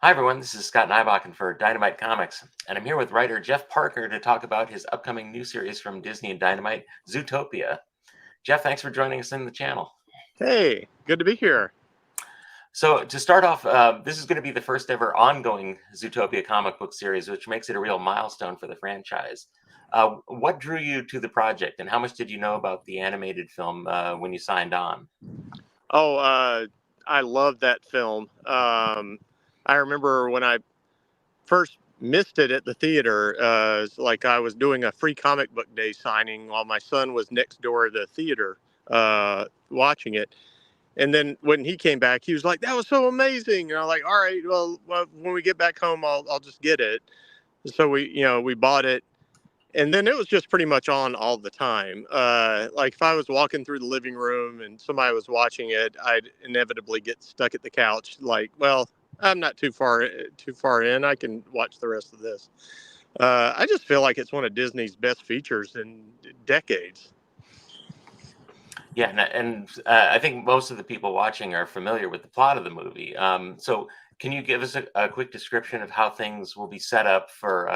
Hi, everyone. This is Scott Nybakken for Dynamite Comics, and I'm here with writer Jeff Parker to talk about his upcoming new series from Disney and Dynamite, Zootopia. Jeff, thanks for joining us in the channel. Hey, good to be here. So, to start off, this is going to be the first ever ongoing Zootopia comic book series, which makes it a real milestone for the franchise. What drew you to the project, and how much did you know about the animated film when you signed on? Oh, I love that film. I remember when I first missed it at the theater, it's like I was doing a free comic book day signing while my son was next door at the theater watching it. And then when he came back, he was like, "That was so amazing!" And I'm like, "All right, well, when we get back home, I'll just get it." So we bought it. And then it was just pretty much on all the time. Like if I was walking through the living room and somebody was watching it, I'd inevitably get stuck at the couch. Like, well, I'm not too far in. I can watch the rest of this. I just feel like it's one of Disney's best features in decades. Yeah, and I think most of the people watching are familiar with the plot of the movie. So, can you give us a quick description of how things will be set up for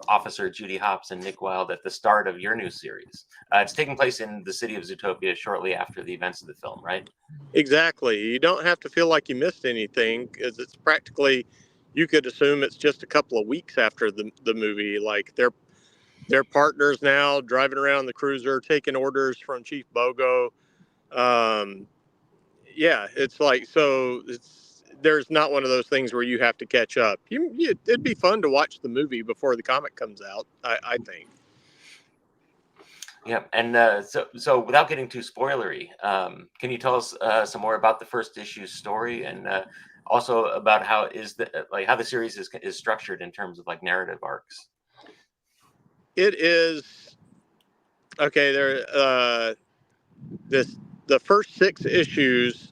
Officer Judy Hopps and Nick Wilde at the start of your new series? It's taking place in the city of Zootopia shortly after the events of the film, right? Exactly. You don't have to feel like you missed anything because it's practically. You could assume it's just a couple of weeks after the movie. Like they're partners now, driving around the cruiser, taking orders from Chief Bogo. Um, yeah, it's like so. There's not one of those things where you have to catch up. It'd be fun to watch the movie before the comic comes out. I think. Yeah, and so without getting too spoilery, can you tell us some more about the first issue story and also about how how the series is structured in terms of like narrative arcs? It is okay. This the first 6 issues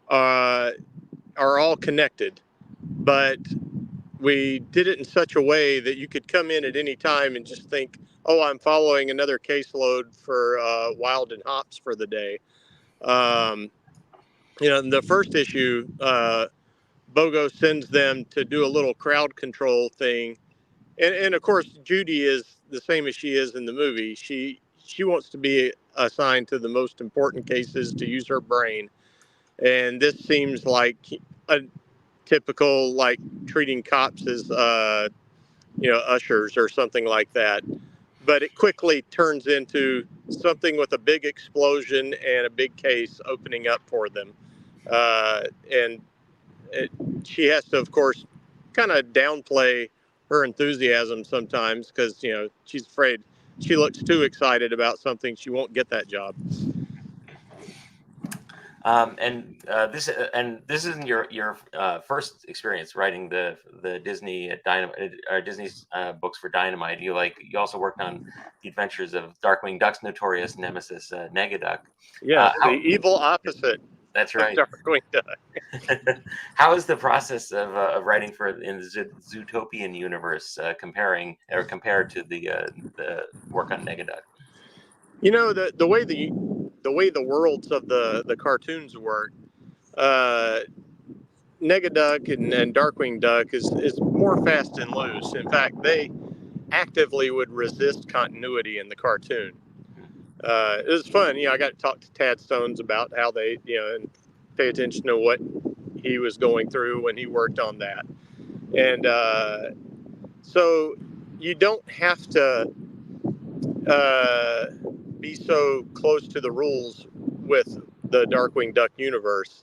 uh, are all connected, but we did it in such a way that you could come in at any time and just think, "Oh, I'm following another caseload for Wild and Hops for the day." Um, in the first issue, Bogo sends them to do a little crowd control thing, and of course, Judy is the same as she is in the movie. She wants to be assigned to the most important cases to use her brain, and this seems like a typical like treating cops as ushers or something like that. But it quickly turns into something with a big explosion and a big case opening up for them. And she has to, of course, kind of downplay her enthusiasm sometimes because, she's afraid she looks too excited about something, she won't get that job. This isn't your first experience writing the Disney Dynamite or Disney's books for Dynamite. You also worked on the adventures of Darkwing Duck's notorious nemesis Negaduck. Yes, the How evil opposite That's of right. Darkwing Duck. How is the process of writing for in the Zootopian universe compared to the work on Negaduck? The way the worlds of the cartoons work, uh, Negaduck and Darkwing Duck is more fast and loose. In fact, they actively would resist continuity in the cartoon. It was fun. I got to talk to Tad Stones about how they, and pay attention to what he was going through when he worked on that. And so you don't have to uh, be so close to the rules with the Darkwing Duck universe.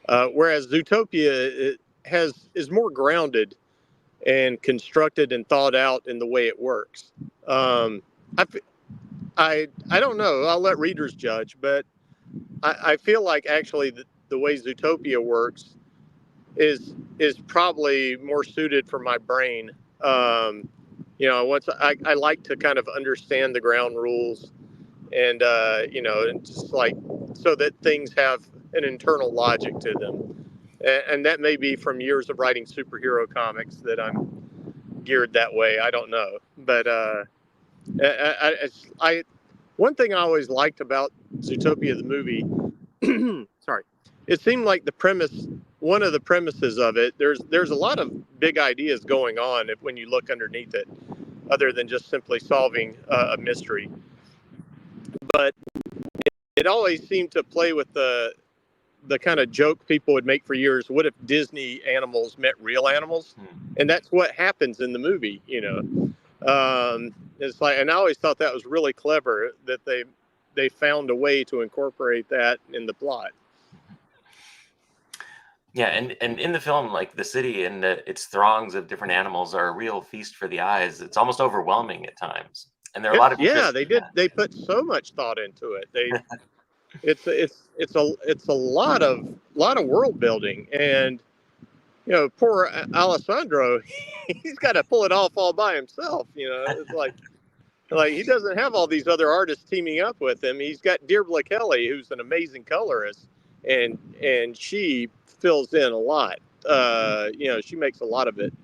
Whereas Zootopia is more grounded and constructed and thought out in the way it works. Um, I, I don't know. I'll let readers judge, but I feel like actually the way Zootopia works is probably more suited for my brain. Once I like to kind of understand the ground rules and and just like so that things have an internal logic to them. And that may be from years of writing superhero comics that I'm geared that way. I don't know, but I one thing I always liked about Zootopia the movie, sorry, it seemed like the premise one of the premises of it. There's a lot of big ideas going on when you look underneath it, other than just simply solving a mystery. But it always seemed to play with the kind of joke people would make for years. What if Disney animals met real animals? And that's what happens in the movie, you know. It's like, and I always thought that was really clever that they found a way to incorporate that in the plot. Yeah, and in the film, like the city and its throngs of different animals are a real feast for the eyes. It's almost overwhelming at times, and there are a lot of Yeah, interesting. they did. They put so much thought into it. It's a lot of world building, and you know, poor Alessandro, he's got to pull it off all by himself. You know, it's like he doesn't have all these other artists teaming up with him. He's got Deirdre Kelly, who's an amazing colorist, and she fills in a lot. You know, she makes a lot of it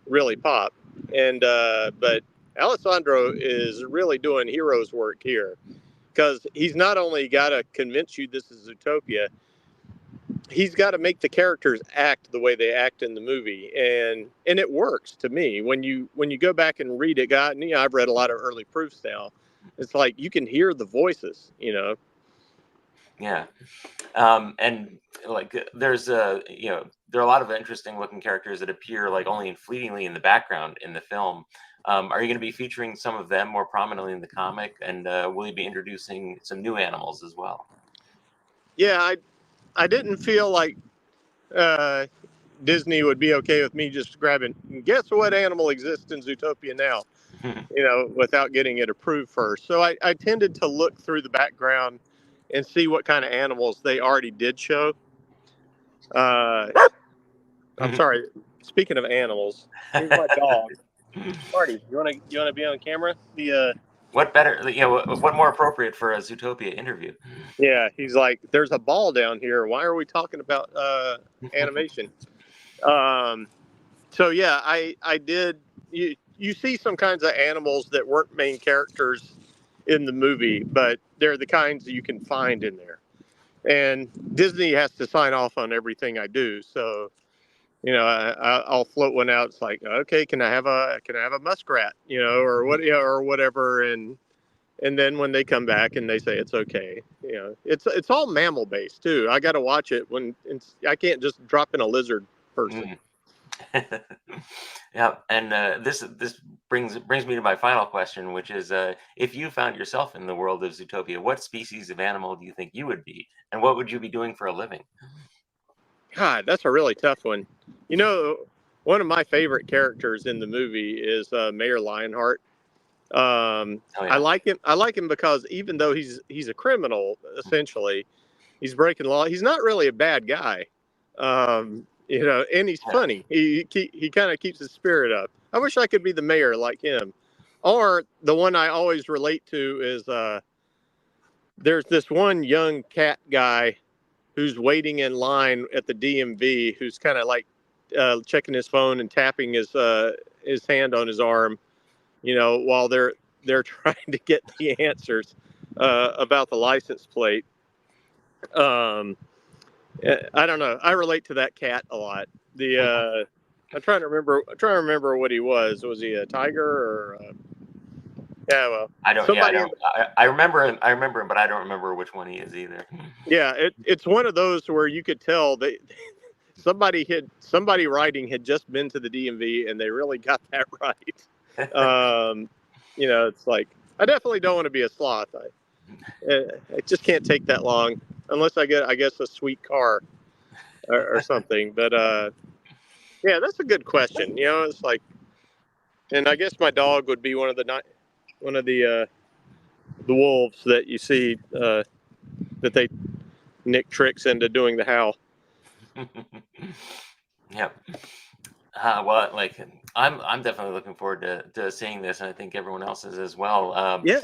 really pop. And but Alessandro is really doing hero's work here, because he's not only got to convince you this is Zootopia, he's got to make the characters act the way they act in the movie, and it works to me when you go back and read it. God, and, you know, I've read a lot of early proofs now. It's like you can hear the voices, you know. Yeah, and like there's you know, there are a lot of interesting looking characters that appear like only fleetingly in the background in the film. Are you going to be featuring some of them more prominently in the comic, and will you be introducing some new animals as well? Yeah, I didn't feel like uh, Disney would be okay with me just grabbing. Guess what animal exists in Zootopia now? You know, without getting it approved first. So I tended to look through the background and see what kind of animals they already did show. Uh, I'm sorry. Speaking of animals, here's my dog. Marty, you wanna be on camera? What better, you know, what more appropriate for a Zootopia interview? Yeah, he's like, there's a ball down here. Why are we talking about animation? Um, so yeah, I did. You see some kinds of animals that weren't main characters in the movie, but they're the kinds that you can find in there. And Disney has to sign off on everything I do. So you know, I'll float one out. It's like, okay, can I have a muskrat? You know, or what, you know, or whatever. And then when they come back and they say it's okay, you know, it's all mammal based too. I got to watch it I can't just drop in a lizard person. Yeah, and this brings me to my final question, which is, if you found yourself in the world of Zootopia, what species of animal do you think you would be, and what would you be doing for a living? God, that's a really tough one. You know, one of my favorite characters in the movie is Mayor Lionheart. Oh I yeah, like him. I like him because even though he's a criminal, essentially, he's breaking law. He's not really a bad guy. You know, and he's yeah. funny. He kind of keeps his spirit up. I wish I could be the mayor like him. Or the one I always relate to is there's this one young cat guy who's waiting in line at the DMV, who's kind of like checking his phone and tapping his hand on his arm, you know, while they're trying to get the answers about the license plate. Um, I don't know. I relate to that cat a lot. I'm trying to remember. I'm trying to remember what he was. Was he a tiger or? Yeah, well, I don't. Yeah, I somebody. don't. I remember him. I remember him, but I don't remember which one he is either. Yeah, it's one of those where you could tell that somebody writing had just been to the DMV and they really got that right. You know, it's like I definitely don't want to be a sloth. I just can't take that long unless I get, I guess, a sweet car or something. But yeah, that's a good question. You know, it's like, and I guess my dog would be one of the wolves that you see that they nick tricks into doing the howl. Yep. Well, like I'm definitely looking forward to seeing this, and I think everyone else is as well. Yeah,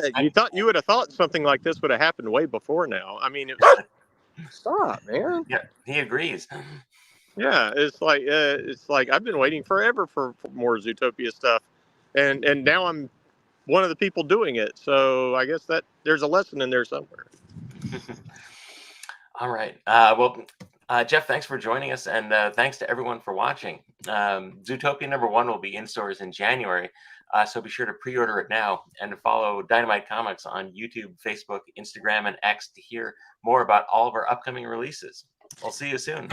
you would have thought something like this would have happened way before now. I mean, it was stop, man. Yeah, he agrees. Yeah, it's like I've been waiting forever for more Zootopia stuff, and now I'm one of the people doing it. So I guess that there's a lesson in there somewhere. All right. Well, Jeff, thanks for joining us, and thanks to everyone for watching. Zootopia #1 will be in stores in January, so be sure to pre-order it now and to follow Dynamite Comics on YouTube, Facebook, Instagram, and X to hear more about all of our upcoming releases. We'll see you soon.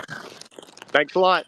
Thanks a lot.